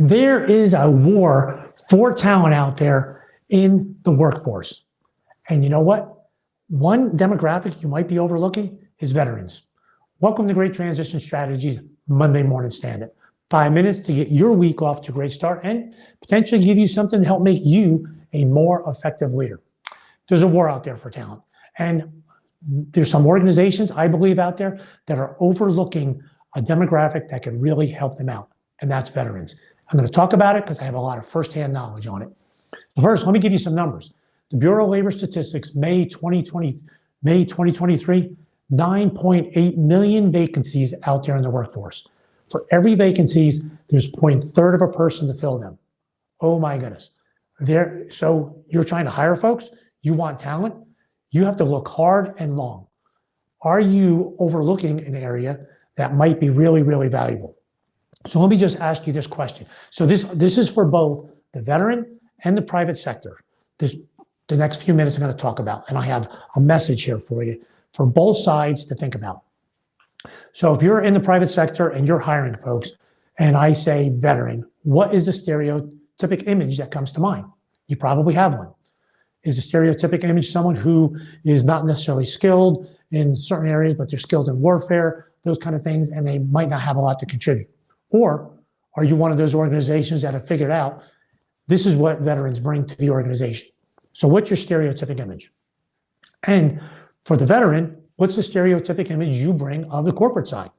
There is a war for talent out there in the workforce. And you know what? One demographic you might be overlooking is veterans. Welcome to Great Transition Strategies Monday Morning Stand-Up. 5 minutes to get your week off to a great start and potentially give you something to help make you a more effective leader. There's a war out there for talent. And there's some organizations, I believe, out there that are overlooking a demographic that could really help them out, and that's veterans. I'm going to talk about it because I have a lot of firsthand knowledge on it. First, let me give you some numbers. The Bureau of Labor Statistics, May 2023, 9.8 million vacancies out there in the workforce. For every vacancies, there's 0.3 of a person to fill them. Oh my goodness. So you're trying to hire folks, you want talent, you have to look hard and long. Are you overlooking an area that might be really, really valuable? So let me just ask you this question. So this is for both the veteran and the private sector. The next few minutes I'm going to talk about, and I have a message here for you for both sides to think about. So if you're in the private sector and you're hiring folks, and I say veteran, what is the stereotypic image that comes to mind? You probably have one. Is the stereotypic image someone who is not necessarily skilled in certain areas, but they're skilled in warfare, those kind of things, and they might not have a lot to contribute? Or are you one of those organizations that have figured out this is what veterans bring to the organization? So what's your stereotypic image? And for the veteran, what's the stereotypic image you bring of the corporate side?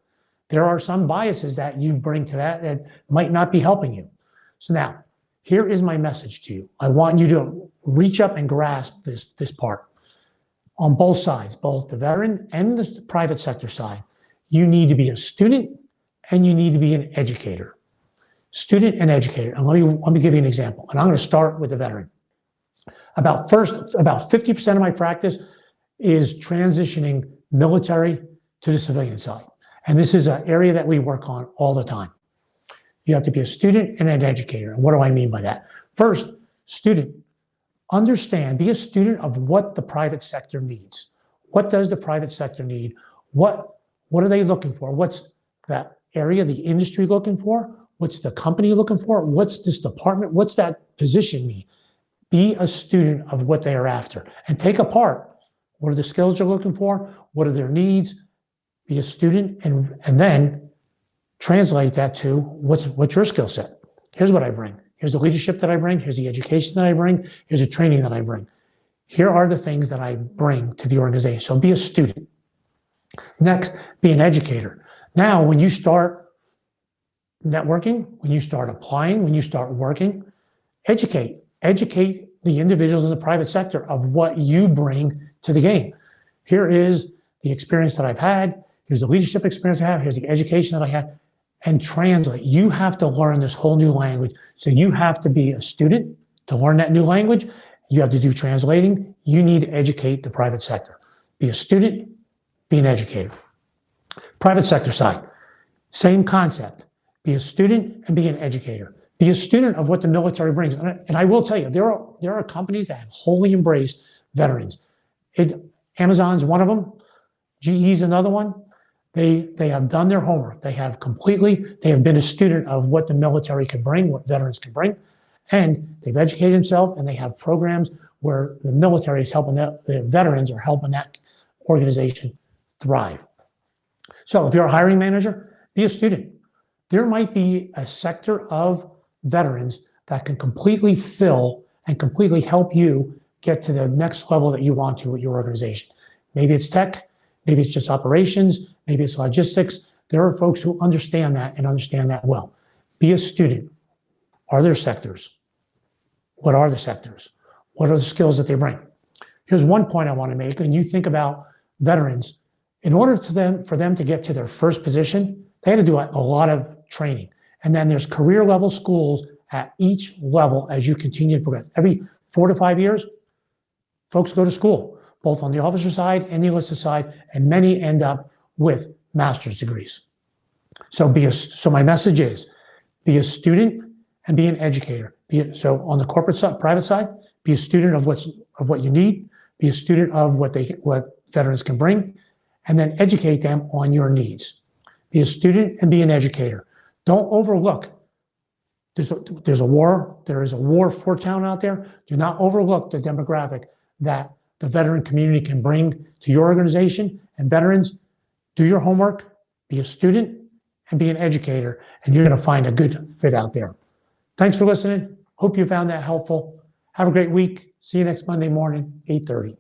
There are some biases that you bring to that might not be helping you. So now, here is my message to you. I want you to reach up and grasp this part. On both sides, both the veteran and the private sector side, you need to be a student and you need to be an educator. Student and educator. And let me give you an example. And I'm going to start with the veteran. About 50% of my practice is transitioning military to the civilian side. And this is an area that we work on all the time. You have to be a student and an educator. And what do I mean by that? First, student. Understand, be a student of what the private sector needs. What does the private sector need? What are they looking for? What's that area, the industry looking for? What's the company looking for? What's this department? What's that position mean? Be a student of what they are after and take apart. What are the skills they're looking for? What are their needs? Be a student and then translate that to what's your skill set. Here's what I bring. Here's the leadership that I bring. Here's the education that I bring. Here's the training that I bring. Here are the things that I bring to the organization. So be a student. Next, be an educator. Now, when you start networking, when you start applying, when you start working, educate the individuals in the private sector of what you bring to the game. Here is the experience that I've had. Here's the leadership experience I have. Here's the education that I had. And translate. You have to learn this whole new language. So you have to be a student to learn that new language. You have to do translating. You need to educate the private sector. Be a student, be an educator. Private sector side, same concept. Be a student and be an educator. Be a student of what the military brings. And I will tell you, there are companies that have wholly embraced veterans. Amazon's one of them. GE's another one. They have done their homework. They have been a student of what the military can bring, what veterans can bring, and they've educated themselves, and they have programs where the military is helping the veterans are helping that organization thrive. So if you're a hiring manager, be a student. There might be a sector of veterans that can completely fill and completely help you get to the next level that you want to with your organization. Maybe it's tech, maybe it's just operations, maybe it's logistics. There are folks who understand that and understand that well. Be a student. Are there sectors? What are the sectors? What are the skills that they bring? Here's one point I want to make. When you think about veterans, in order for them to get to their first position, they had to do a lot of training. And then there's career level schools at each level as you continue to progress. Every 4 to 5 years, folks go to school, both on the officer side and the enlisted side, and many end up with master's degrees. So my message is, be a student and be an educator. So on the corporate side, private side, be a student of what you need, be a student of what veterans can bring, and then educate them on your needs. Be a student and be an educator. Don't overlook There's a war. There is a war for town out there. Do not overlook the demographic that the veteran community can bring to your organization. And veterans, do your homework, be a student, and be an educator, and you're going to find a good fit out there. Thanks for listening. Hope you found that helpful. Have a great week. See you next Monday morning, 8:30.